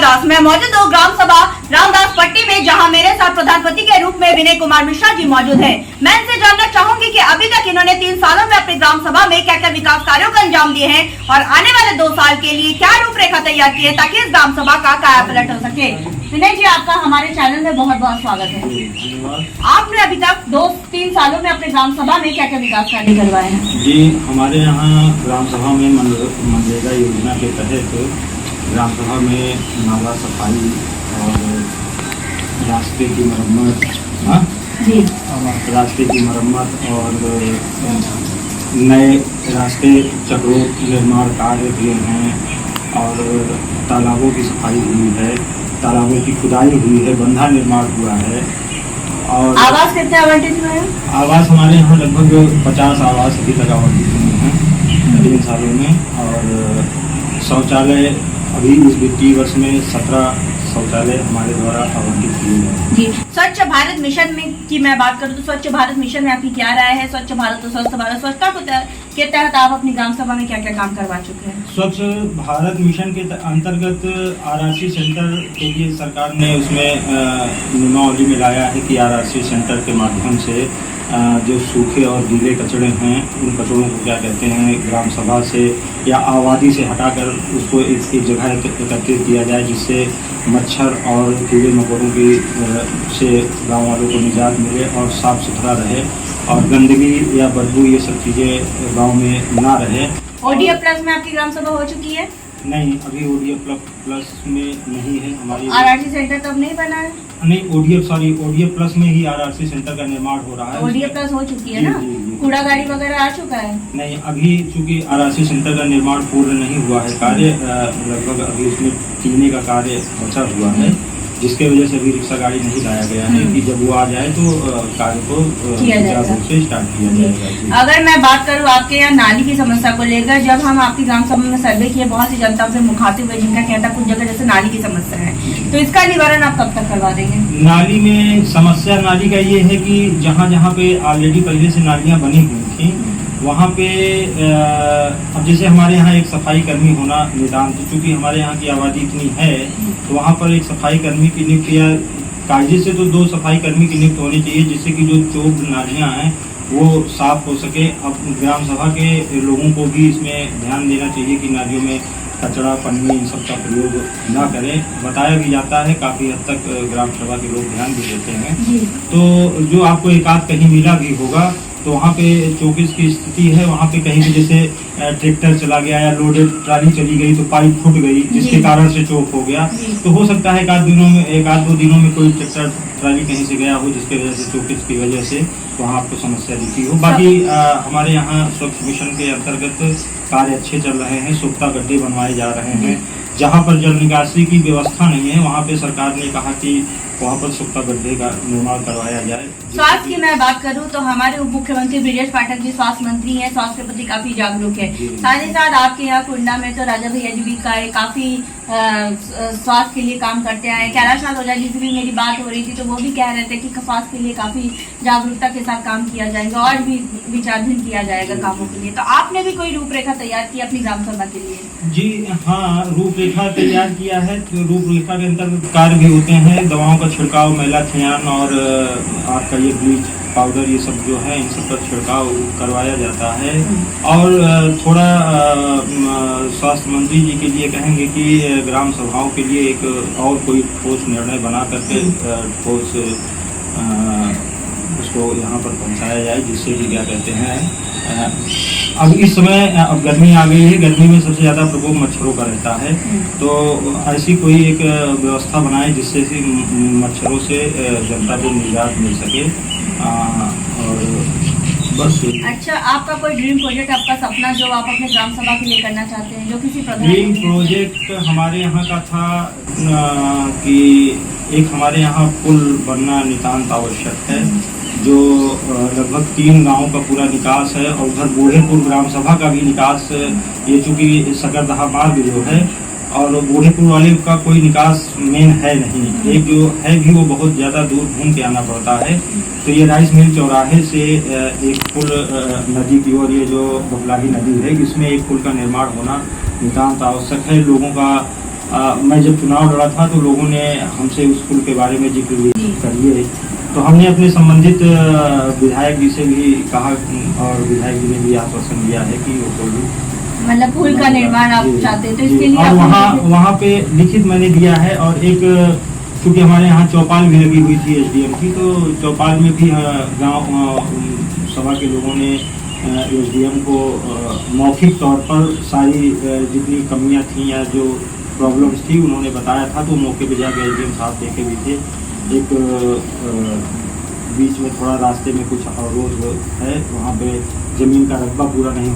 रामदास। मैं मौजूद हूँ ग्राम सभा रामदास पट्टी में, जहाँ मेरे साथ प्रधानमंत्री के रूप में विनय कुमार मिश्रा जी मौजूद हैं। मैं इनसे जानना चाहूंगी कि अभी तक इन्होंने 3 सालों में अपनी ग्राम सभा में क्या क्या विकास कार्यों को अंजाम दिए हैं और आने वाले 2 साल के लिए क्या रूपरेखा तैयार की है ताकि इस ग्राम सभा का कायापलट हो सके। विनय जी, आपका हमारे चैनल में बहुत बहुत स्वागत है। आपने अभी तक 2-3 सालों में अपने ग्राम सभा में क्या क्या विकास कार्य करवाए हैं? जी, हमारे यहाँ ग्राम सभा में मनरेगा योजना के तहत ग्राम सभा में नाला सफाई और रास्ते की मरम्मत, जी, रास्ते की मरम्मत और नए रास्ते चक्रों निर्माण कार्य किए हैं और तालाबों की सफाई हुई है, तालाबों की खुदाई हुई है, बंधा निर्माण हुआ है। और आवास कितने आवंटित हुए हैं? आवास हमारे यहाँ लगभग 50 आवास अभी तक आवंटित हुए हैं 3 सालों में। और शौचालय अभी इस वित्तीय वर्ष में 17 शौचालय हमारे द्वारा आवंटित किए गए। जी, स्वच्छ भारत मिशन में की मैं बात करूँ तो स्वच्छ भारत मिशन में आपकी क्या राय है? स्वच्छ भारत और स्वस्थ भारत, स्वच्छता के तहत आप अपनी ग्राम सभा में क्या क्या काम करवा चुके हैं? स्वच्छ भारत मिशन के अंतर्गत आरआरसी सेंटर के लिए सरकार ने उसमें नियमावली में लाया है कि आरआरसी सेंटर के माध्यम से जो सूखे और गीले कचरे हैं उन कचरों को क्या कहते हैं ग्राम सभा से या आबादी से हटाकर उसको एक जगह एकत्रित किया जाए, जिससे मच्छर और कीड़े मकोड़ों की से गांव वालों को निजात मिले और साफ़ सुथरा रहे और गंदगी या बदबू ये सब चीज़ें गांव में ना रहे। ओडीएफ प्लस में आपकी ग्राम सभा हो चुकी है? नहीं, अभी ओडीएफ प्लस में नहीं है हमारी। आरआरसी सेंटर तो अब नहीं बना है? नहीं, ओडीएफ प्लस में ही आरआरसी सेंटर का निर्माण हो रहा है। ओडीएफ प्लस हो चुकी है ना? कूड़ा गाड़ी वगैरह आ चुका है? नहीं, अभी चूंकि आरआरसी सेंटर का निर्माण पूर्ण नहीं हुआ है कार्य, लगभग अभी उसमें टीने का कार्य बचा हुआ है, जिसके वजह से अभी रिक्शा गाड़ी नहीं लाया गया है कि जब वो आ जाए तो कार्य को रूप से स्टार्ट किया जाएगा। अगर मैं बात करूँ आपके यहाँ नाली की समस्या को लेकर, जब हम आपकी ग्राम सभा में सर्वे किए, बहुत सी जनता से मुखातिब हुए जिनका कहता कुछ जगह जैसे नाली की समस्या है, तो इसका निवारण आप कब तक करवा देंगे? नाली में समस्या नाली का ये है कि जहाँ जहाँ पे ऑलरेडी पहले से नालियाँ बनी हुई थी वहाँ पे अब जैसे हमारे यहाँ एक सफाई कर्मी होना निदान, चूँकि हमारे यहाँ की आबादी इतनी है तो वहाँ पर एक सफाई कर्मी की नियुक्ति या कायदे से तो 2 सफाई कर्मी की नियुक्ति होनी चाहिए, जिससे कि जो चौक नालियाँ हैं वो साफ हो सके। अब ग्राम सभा के लोगों को भी इसमें ध्यान देना चाहिए कि नालियों में कचरा पन्नी इन सब का प्रयोग ना करें। बताया भी जाता है, काफ़ी हद तक ग्राम सभा के लोग ध्यान भी देते हैं। तो जो आपको एक आध कहीं मिला भी होगा तो वहाँ पे चौकीस की स्थिति है, वहाँ पे कहीं भी जैसे ट्रैक्टर चला गया या लोडेड ट्राली चली गई तो पाइप फूट गई, जिसके कारण से चौक हो गया। तो हो सकता है 1-2 दिनों में कोई ट्रैक्टर ट्राली कहीं से गया हो, जिसकी वजह से चौकीस की वजह से वहाँ आपको समस्या दिखी हो। बाकी हमारे यहाँ स्वच्छ मिशन के अंतर्गत कार्य अच्छे चल रहे हैं, सोख्ता गड्ढे बनवाए जा रहे हैं। जहाँ पर जल निकासी की व्यवस्था नहीं है वहाँ पे सरकार ने कहा कि वहाँ पर सोख्ता गड्ढे का निर्माण करवाया जाए। स्वास्थ्य की मैं बात करूँ तो हमारे उप मुख्यमंत्री ब्रिजेश पाठक जी स्वास्थ्य मंत्री हैं, स्वास्थ्य के प्रति काफी जागरूक है। साथ ही साथ आपके यहाँ कुंडा में तो राजा भैया जी भी काफी स्वास्थ्य के लिए काम करते हैं। कैलाश नाथ ओझा जी से भी मेरी बात हो रही थी तो वो भी कह रहे थे कि स्वास्थ्य के लिए काफी जागरूकता के साथ काम किया जाएगा और भी विचाराधीन किया जाएगा कामों के लिए। तो आपने भी कोई रूपरेखा तैयार की अपनी ग्राम सभा के लिए? जी हाँ, रूपरेखा तैयार किया है। तो रूपरेखा के अंतर्गत कार्य भी होते हैं, दवाओं का छिड़काव, मैलाथियान और आपका ये ब्लीच पाउडर, ये सब जो है इन सब का छिड़काव करवाया जाता है। और थोड़ा स्वास्थ्य मंत्री जी के लिए कहेंगे कि ग्राम सभाओं के लिए एक और कोई ठोस निर्णय बना करके ठोस उसको यहाँ पर पहुँचाया जाए, जिससे कि क्या कहते हैं अब इस समय अब गर्मी आ गई है, गर्मी में सबसे ज़्यादा प्रकोप मच्छरों का रहता है, तो ऐसी कोई एक व्यवस्था बनाए जिससे कि मच्छरों से जनता को निजात मिल सके। और बस। अच्छा, आपका कोई ड्रीम प्रोजेक्ट, आपका सपना जो आप अपने ग्राम सभा के लिए करना चाहते हैं, जो किसी ड्रीम प्रोजेक्ट हमारे यहाँ का था कि एक हमारे यहाँ पुल बनना नितांत आवश्यक है, जो लगभग 3 गांवों का पूरा निकास है और उधर बूढ़ेपुर ग्राम सभा का भी निकास, ये चूँकि सकरदहा मार्ग जो है और बूढ़ेपुर वाले का कोई निकास मेन है नहीं, एक जो है भी वो बहुत ज़्यादा दूर घूम के आना पड़ता है। तो ये राइस मिल चौराहे से एक पुल नदी की ओर, ये जो बबलाही नदी है, इसमें एक पुल का निर्माण होना नितांत आवश्यक है। लोगों का मैं जब चुनाव लड़ा था तो लोगों ने हमसे उस पुल के बारे में जिक्र भी जी। करिए, तो हमने अपने संबंधित विधायक जी से भी कहा और विधायक जी ने भी आश्वासन दिया है कि वो पुल मतलब पुल का निर्माण आप जी, चाहते हैं, तो जी। इसके लिए और वहाँ पे लिखित मैंने दिया है। और एक चूंकि हमारे यहाँ चौपाल भी लगी हुई थी एसडीएम की, तो चौपाल में भी गांव सभा के लोगों ने एसडीएम को मौखिक तौर पर सारी जितनी कमियां थी या जो प्रॉब्लम्स थी उन्होंने बताया था। तो मौके पे जाके एसडीएम साहब देखे भी थे। एक बीच में थोड़ा रास्ते में कुछ अवरोध है, वहाँ पे जमीन का रकबा पूरा नहीं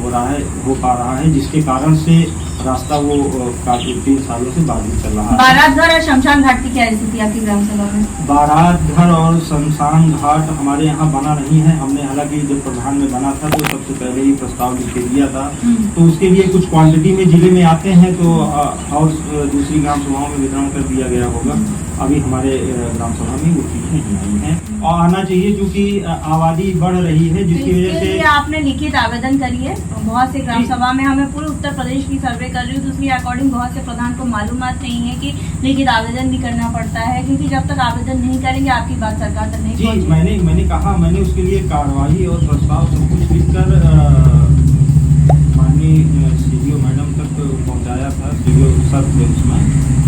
हो पा रहा है, जिसके कारण से रास्ता वो काफी 3 सालों से बाधित चल रहा है। बारात घर और शमशान घाट की क्या स्थिति आपकी ग्राम सभा में? बारात घर और शमशान घाट हमारे यहाँ बना नहीं है। हमने हालांकि जब प्रधान में बना था तो सबसे पहले ही प्रस्ताव लिख के दिया था, तो उसके लिए कुछ क्वांटिटी में जिले में आते हैं तो और दूसरी ग्राम सभाओं में वितरण कर दिया गया होगा। अभी हमारे ग्राम सभा में वो चीज नहीं आई है और आना चाहिए, क्योंकि आबादी बढ़ रही है, जिसकी वजह से आपने लिखित आवेदन करी है। बहुत से ग्राम सभा में हमें पूरे उत्तर प्रदेश की सर्वे कर रही हूँ, तो उसके अकॉर्डिंग बहुत से प्रधान को मालूमात नहीं है कि लिखित आवेदन भी करना पड़ता है, क्योंकि जब तक आवेदन नहीं करेंगे आपकी बात सरकार तक नहीं पहुंचेगी। मैंने कहा, मैंने उसके लिए कार्रवाई और प्रस्ताव सब कुछ लिखकर माननीय सीडीओ मैडम तक पहुंचाया था। सीडीओ सर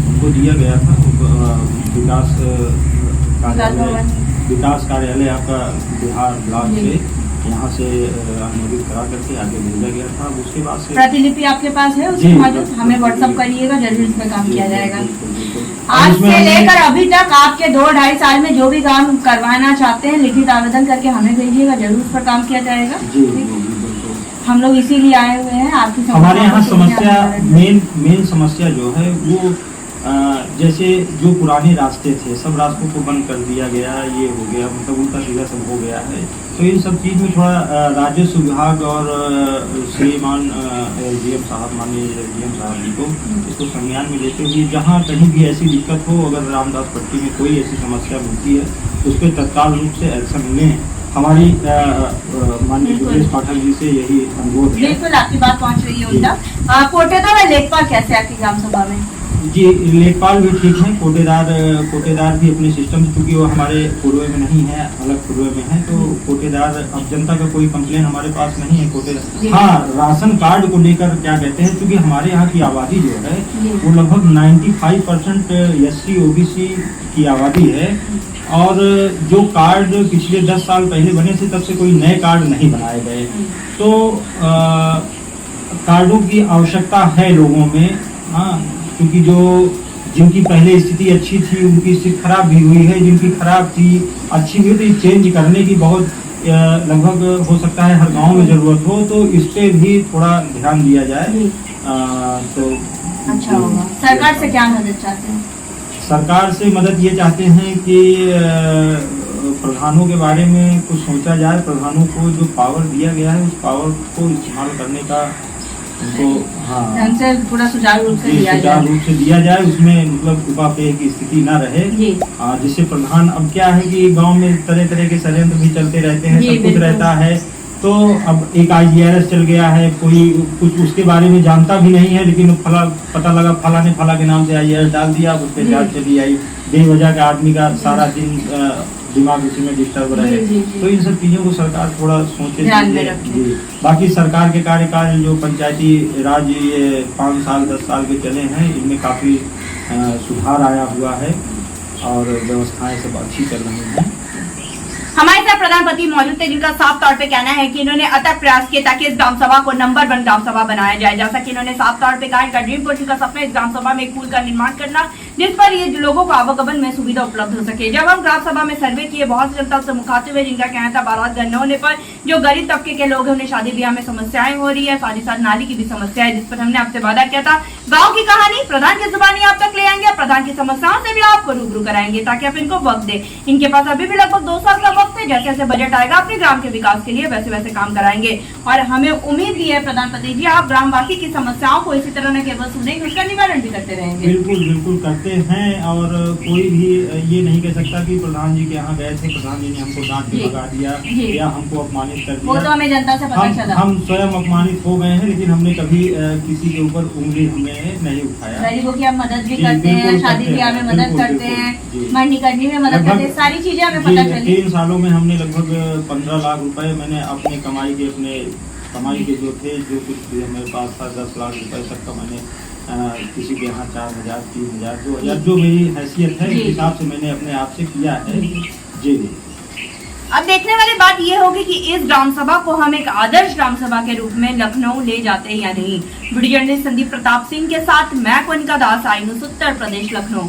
उनको दिया गया था। विकास कार्यालय आपका बिहार ब्लॉक से यहाँ से अनुमोदित करा करके आगे भेजा गया था। उसके बाद से प्रतिलिपि आपके पास है उसकी मौजूद? हमें व्हाट्सअप करिएगा, जल्दी इस पर काम किया जाएगा। आज से लेकर अभी तक आपके 2-2.5 साल में जो भी काम करवाना चाहते हैं लिखित आवेदन करके हमें भेजिएगा, जरूर उस पर काम किया जाएगा। हम लोग इसीलिए आए हुए हैं आपकी हमारे यहाँ समस्या मेन समस्या जो है वो जैसे जो पुराने रास्ते थे सब रास्तों को बंद कर दिया गया, ये हो गया, मतलब उल्टा सीधा सब हो गया है। तो इन सब चीज़ में थोड़ा राजस्व विभाग और श्रीमान डीएम साहब, माननीय डीएम साहब जी को इसको संज्ञान में लेते हुए जहाँ कहीं भी ऐसी दिक्कत हो, अगर रामदास पट्टी में कोई ऐसी समस्या मिलती है तो उस पर तत्काल रूप से एक्शन लें। हमारी माननीय सुरेश पाठक जी से यही अनुरोध है। बिल्कुल आपकी बात पहुँच रही है उनका। कोटेदार और लेखपाल कैसे आपकी ग्राम सभा में? जी, लेखपाल भी ठीक है। कोटेदार भी अपने सिस्टम, क्योंकि वो हमारे पूर्व में नहीं है, अलग पूर्व में है, तो कोटेदार अब जनता का कोई कंप्लेन हमारे पास नहीं है। कोटेदार हाँ, राशन कार्ड को लेकर क्या कहते हैं, क्योंकि हमारे यहाँ की आबादी जो है वो लगभग 95% SC OBC की आबादी है, और जो कार्ड पिछले 10 साल पहले बने थे तब से कोई नए कार्ड नहीं बनाए गए। तो कार्डों की आवश्यकता है लोगों में। हाँ, क्योंकि जिनकी पहले स्थिति अच्छी थी उनकी स्थिति खराब भी हुई है, जिनकी खराब थी अच्छी भी, तो चेंज करने की बहुत लगभग हो सकता है हर गांव में जरूरत हो, तो इस पे भी थोड़ा ध्यान दिया जाए तो अच्छा होगा। सरकार से क्या मदद चाहते हैं? सरकार से मदद ये चाहते हैं कि प्रधानों के बारे में कुछ सोचा जाए। प्रधानों को जो पावर दिया गया है उस पावर को इस्तेमाल करने का उनको ढंग से पूरा सुचारू रूप से दिया जाए। उसमें मतलब उपापेय की स्थिति ना रहे, जिससे प्रधान, अब क्या है कि गांव में तरह तरह के षड्यंत्र भी चलते रहते हैं, सब कुछ रहता है। तो अब एक IGRS चल गया है, कोई कुछ उसके बारे में जानता भी नहीं है, लेकिन पता लगा फला ने फला के नाम से IGRS डाल दिया, उस पर जांच चली आई, बेवजह का आदमी का सारा दिन दिमाग उसी में डिस्टर्ब रहे। तो इन सब चीजों को सरकार थोड़ा सोचे जी। बाकी सरकार के कार्यकाल जो पंचायती राज ये 5 साल 10 साल के चले हैं, इनमें काफी सुधार आया हुआ है और व्यवस्थाएं सब अच्छी चल रही हैं। हमारे साथ प्रधानमंत्री मौजूद थे, जिनका साफ तौर पे कहना है कि इन्होंने अथक प्रयास किए ताकि इस ग्राम सभा को नंबर 1 ग्राम सभा बनाया जाए। जैसा कि इन्होंने साफ तौर पे कहा, इनका ड्रीम कोचिंग का सपना इस ग्राम सभा में एक पुल का निर्माण करना, जिस पर ये लोगों को आवागमन में सुविधा उपलब्ध हो सके। जब हम ग्राम सभा में सर्वे किए, बहुत सी जनता से मुखातिब हुए, जिनका कहना था बारात घर न होने पर जो गरीब तबके के लोग हैं उन्हें शादी ब्याह में समस्याएं हो रही है, साथ ही साथ नाली की भी समस्या है, जिस पर हमने आपसे वादा किया था गाँव की कहानी प्रधान की जुबानी आप तक ले आएंगे, प्रधान की समस्याओं से भी आपको रूबरू कराएंगे ताकि आप इनको वक्त दे। इनके पास अभी भी लगभग 2 साल का वक्त है, जैसे जैसे बजट आएगा अपने ग्राम के विकास के लिए वैसे वैसे काम कराएंगे। और हमें उम्मीद भी है प्रधानमंत्री जी, आप ग्रामवासी की समस्याओं को इसी तरह न केवल सुनेंगे, उसका निवारण भी करते रहेंगे। बिल्कुल करते सकते हैं और कोई भी ये नहीं कह सकता कि प्रधान जी के यहाँ गए थे, प्रधान जी ने हमको डांट के जी। भगा दिया जी। या हमको अपमानित कर वो तो दिया। हमें जनता से पता चला। हम स्वयं अपमानित हो गए हैं, लेकिन हमने कभी किसी के ऊपर उंगली हमने नहीं उठाया। गरीबों की हम मदद भी जी, करते हैं, बिल्कुल शादी करते ब्याह में हैं, मदद बिल्कुल, करते बिल्कुल, हैं, जी। मरनी करनी में मदद करते हैं, सारी चीजें हमें पता जी, चली। 3 सालों में हमने लगभग 15 लाख रुपए मैंने अपने कमाई के जो थे, जो कुछ भी मेरे पास था, 10 लाख रुपए तक का मैंने किसी के यहाँ 4,000, 3,000, 2,000 जो मेरी हैसियत है जी। उस हिसाब से मैंने अपने आप से किया है। जी। अब देखने वाली बात ये होगी कि इस ग्राम सभा को हम एक आदर्श ग्राम सभा के रूप में लखनऊ ले जाते हैं या नहीं। वीडियो जर्नलिस्ट संदीप प्रताप सिंह के साथ मैं कनिका दास, आई न्यूज़ उत्तर प्रदेश, लखनऊ।